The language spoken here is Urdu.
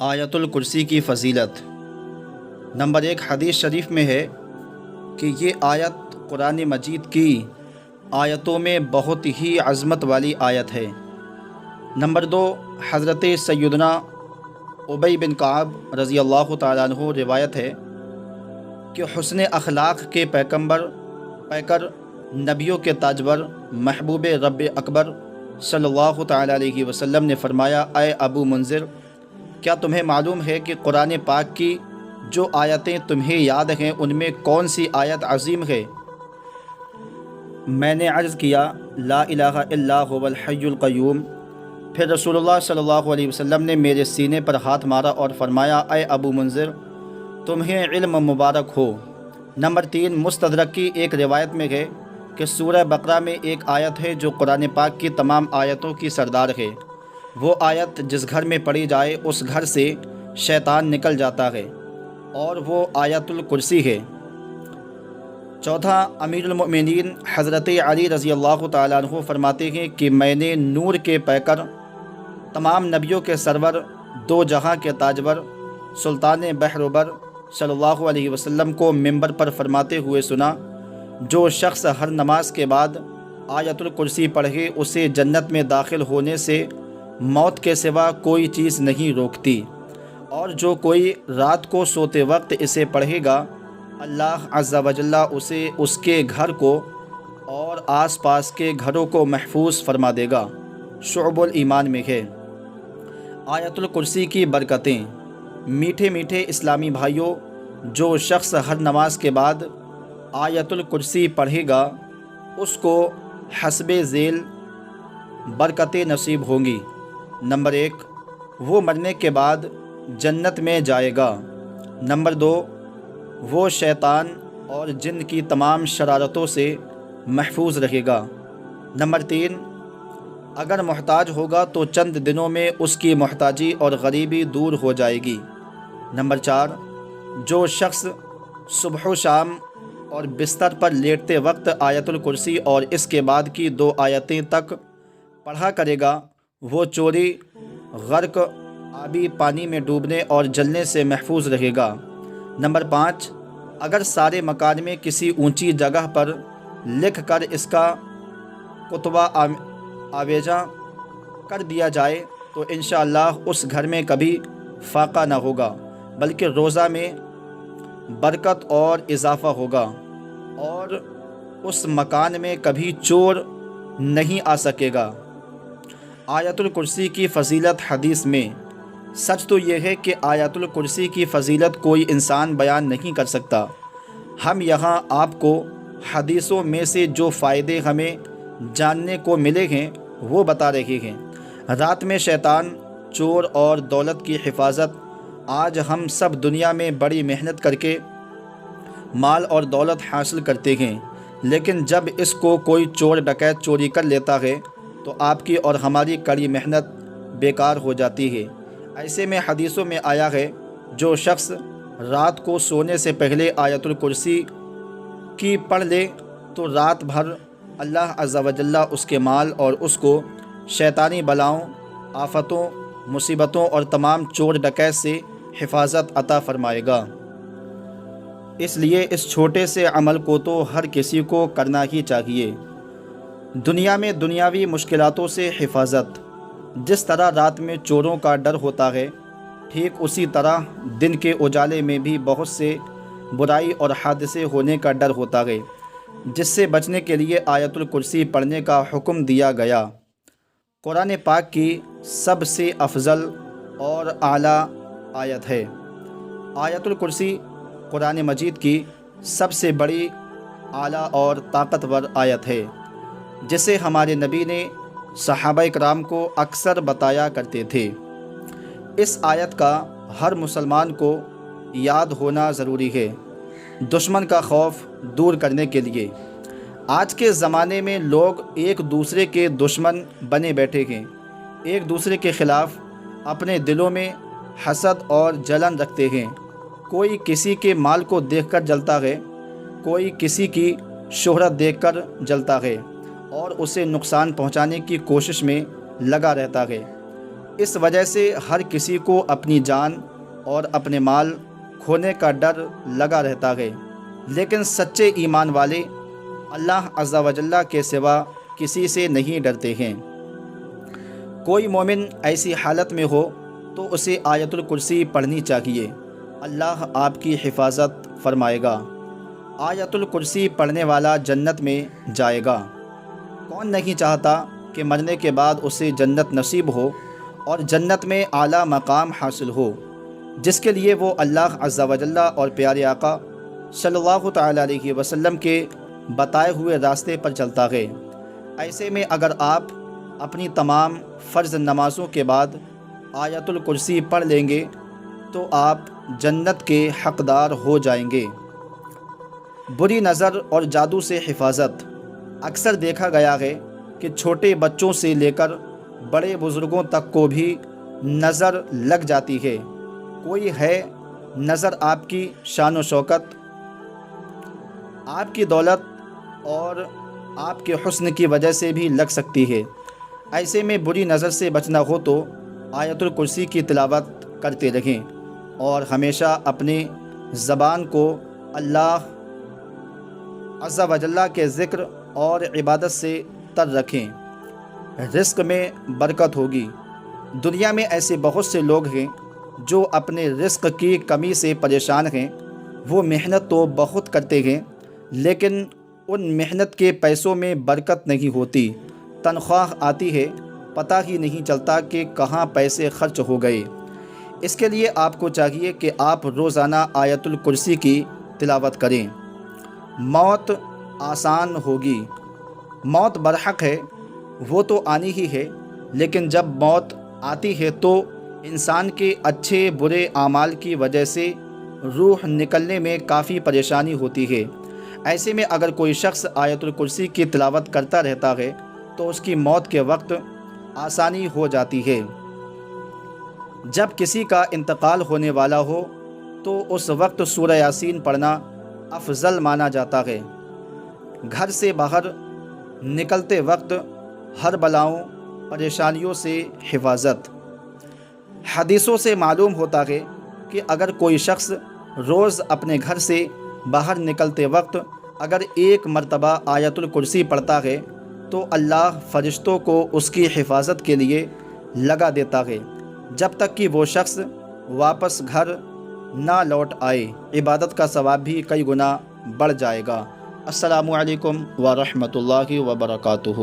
آیت الکرسی کی فضیلت۔ نمبر 1 حدیث شریف میں ہے کہ یہ آیت قرآن مجید کی آیتوں میں بہت ہی عظمت والی آیت ہے۔ نمبر 2 حضرت سیدنا ابی بن کعب رضی اللہ تعالیٰ عنہ روایت ہے کہ حسن اخلاق کے پیکر نبیوں کے تاجور محبوب رب اکبر صلی اللہ تعالیٰ علیہ وسلم نے فرمایا، اے ابو منذر، کیا تمہیں معلوم ہے کہ قرآن پاک کی جو آیتیں تمہیں یاد ہیں ان میں کون سی آیت عظیم ہے؟ میں نے عرض کیا، لا الہ الا هو الحی القیوم۔ پھر رسول اللہ صلی اللہ علیہ وسلم نے میرے سینے پر ہاتھ مارا اور فرمایا، اے ابو منذر، تمہیں علم مبارک ہو۔ نمبر 3 مستدرک کی ایک روایت میں ہے کہ سورہ بقرہ میں ایک آیت ہے جو قرآن پاک کی تمام آیتوں کی سردار ہے۔ وہ آیت جس گھر میں پڑھی جائے اس گھر سے شیطان نکل جاتا ہے، اور وہ آیت الکرسی ہے۔ چوتھا، امیر المؤمنین حضرت علی رضی اللہ تعالیٰ عنہ فرماتے ہیں کہ میں نے نور کے پیکر، تمام نبیوں کے سرور، دو جہاں کے تاجور، سلطان بحر صلی اللہ علیہ وسلم کو منبر پر فرماتے ہوئے سنا، جو شخص ہر نماز کے بعد آیت الکرسی پڑھے اسے جنت میں داخل ہونے سے موت کے سوا کوئی چیز نہیں روکتی، اور جو کوئی رات کو سوتے وقت اسے پڑھے گا اللہ عز و جل اسے اس کے گھر کو اور آس پاس کے گھروں کو محفوظ فرما دے گا۔ شعب الایمان میں ہے۔ آیت الکرسی کی برکتیں۔ میٹھے میٹھے اسلامی بھائیوں، جو شخص ہر نماز کے بعد آیت الکرسی پڑھے گا اس کو حسب ذیل برکتیں نصیب ہوں گی۔ نمبر 1 وہ مرنے کے بعد جنت میں جائے گا۔ نمبر 2 وہ شیطان اور جن کی تمام شرارتوں سے محفوظ رہے گا۔ نمبر 3 اگر محتاج ہوگا تو چند دنوں میں اس کی محتاجی اور غریبی دور ہو جائے گی۔ نمبر 4 جو شخص صبح و شام اور بستر پر لیٹتے وقت آیت الکرسی اور اس کے بعد کی 2 آیتیں تک پڑھا کرے گا وہ چوری، غرق، آبی پانی میں ڈوبنے اور جلنے سے محفوظ رہے گا۔ نمبر 5 اگر سارے مکان میں کسی اونچی جگہ پر لکھ کر اس کا کتبہ آویزاں کر دیا جائے تو انشاءاللہ اس گھر میں کبھی فاقہ نہ ہوگا، بلکہ روزہ میں برکت اور اضافہ ہوگا، اور اس مکان میں کبھی چور نہیں آ سکے گا۔ آیت الکرسی کی فضیلت حدیث میں۔ سچ تو یہ ہے کہ آیت الکرسی کی فضیلت کوئی انسان بیان نہیں کر سکتا۔ ہم یہاں آپ کو حدیثوں میں سے جو فائدے ہمیں جاننے کو ملے ہیں وہ بتا رہے ہیں۔ رات میں شیطان، چور اور دولت کی حفاظت۔ آج ہم سب دنیا میں بڑی محنت کر کے مال اور دولت حاصل کرتے ہیں، لیکن جب اس کو کوئی چور ڈکیت چوری کر لیتا ہے تو آپ کی اور ہماری کڑی محنت بیکار ہو جاتی ہے۔ ایسے میں حدیثوں میں آیا ہے، جو شخص رات کو سونے سے پہلے آیت الکرسی کی پڑھ لے تو رات بھر اللہ عز و جل اس کے مال اور اس کو شیطانی بلاؤں، آفتوں، مصیبتوں اور تمام چور ڈکیت سے حفاظت عطا فرمائے گا۔ اس لیے اس چھوٹے سے عمل کو تو ہر کسی کو کرنا ہی چاہیے۔ دنیا میں دنیاوی مشکلاتوں سے حفاظت۔ جس طرح رات میں چوروں کا ڈر ہوتا ہے، ٹھیک اسی طرح دن کے اجالے میں بھی بہت سے برائی اور حادثے ہونے کا ڈر ہوتا ہے، جس سے بچنے کے لیے آیت الکرسی پڑھنے کا حکم دیا گیا۔ قرآن پاک کی سب سے افضل اور اعلیٰ آیت ہے۔ آیت الکرسی قرآن مجید کی سب سے بڑی، اعلیٰ اور طاقتور آیت ہے، جسے ہمارے نبی نے صحابہ کرام کو اکثر بتایا کرتے تھے۔ اس آیت کا ہر مسلمان کو یاد ہونا ضروری ہے، دشمن کا خوف دور کرنے کے لیے۔ آج کے زمانے میں لوگ ایک دوسرے کے دشمن بنے بیٹھے ہیں، ایک دوسرے کے خلاف اپنے دلوں میں حسد اور جلن رکھتے ہیں۔ کوئی کسی کے مال کو دیکھ کر جلتا ہے، کوئی کسی کی شہرت دیکھ کر جلتا ہے اور اسے نقصان پہنچانے کی کوشش میں لگا رہتا ہے۔ اس وجہ سے ہر کسی کو اپنی جان اور اپنے مال کھونے کا ڈر لگا رہتا ہے، لیکن سچے ایمان والے اللہ عز و جل کے سوا کسی سے نہیں ڈرتے ہیں۔ کوئی مومن ایسی حالت میں ہو تو اسے آیت الکرسی پڑھنی چاہیے، اللہ آپ کی حفاظت فرمائے گا۔ آیت الکرسی پڑھنے والا جنت میں جائے گا۔ کون نہیں چاہتا کہ مرنے کے بعد اسے جنت نصیب ہو اور جنت میں اعلیٰ مقام حاصل ہو، جس کے لیے وہ اللہ عز و جل اور پیارے آقا صلی اللہ تعالیٰ علیہ وسلم کے بتائے ہوئے راستے پر چلتا ہے۔ ایسے میں اگر آپ اپنی تمام فرض نمازوں کے بعد آیت الکرسی پڑھ لیں گے تو آپ جنت کے حقدار ہو جائیں گے۔ بری نظر اور جادو سے حفاظت۔ اکثر دیکھا گیا ہے کہ چھوٹے بچوں سے لے کر بڑے بزرگوں تک کو بھی نظر لگ جاتی ہے۔ کوئی ہے نظر آپ کی شان و شوکت، آپ کی دولت اور آپ کے حسن کی وجہ سے بھی لگ سکتی ہے۔ ایسے میں بری نظر سے بچنا ہو تو آیت الکرسی کی تلاوت کرتے رہیں اور ہمیشہ اپنے زبان کو اللہ عز و جل کے ذکر اور عبادت سے تر رکھیں۔ رزق میں برکت ہوگی۔ دنیا میں ایسے بہت سے لوگ ہیں جو اپنے رزق کی کمی سے پریشان ہیں۔ وہ محنت تو بہت کرتے ہیں لیکن ان محنت کے پیسوں میں برکت نہیں ہوتی۔ تنخواہ آتی ہے، پتہ ہی نہیں چلتا کہ کہاں پیسے خرچ ہو گئے۔ اس کے لیے آپ کو چاہیے کہ آپ روزانہ آیت الکرسی کی تلاوت کریں۔ موت آسان ہوگی۔ موت برحق ہے، وہ تو آنی ہی ہے، لیکن جب موت آتی ہے تو انسان کے اچھے برے اعمال کی وجہ سے روح نکلنے میں کافی پریشانی ہوتی ہے۔ ایسے میں اگر کوئی شخص آیت الکرسی کی تلاوت کرتا رہتا ہے تو اس کی موت کے وقت آسانی ہو جاتی ہے۔ جب کسی کا انتقال ہونے والا ہو تو اس وقت سورہ یاسین پڑھنا افضل مانا جاتا ہے۔ گھر سے باہر نکلتے وقت ہر بلاؤں پریشانیوں سے حفاظت۔ حدیثوں سے معلوم ہوتا ہے کہ اگر کوئی شخص روز اپنے گھر سے باہر نکلتے وقت اگر ایک مرتبہ آیت الکرسی پڑھتا ہے تو اللہ فرشتوں کو اس کی حفاظت کے لیے لگا دیتا ہے جب تک کہ وہ شخص واپس گھر نہ لوٹ آئے۔ عبادت کا ثواب بھی کئی گنا بڑھ جائے گا۔ السلام علیکم ورحمۃ اللہ وبرکاتہ۔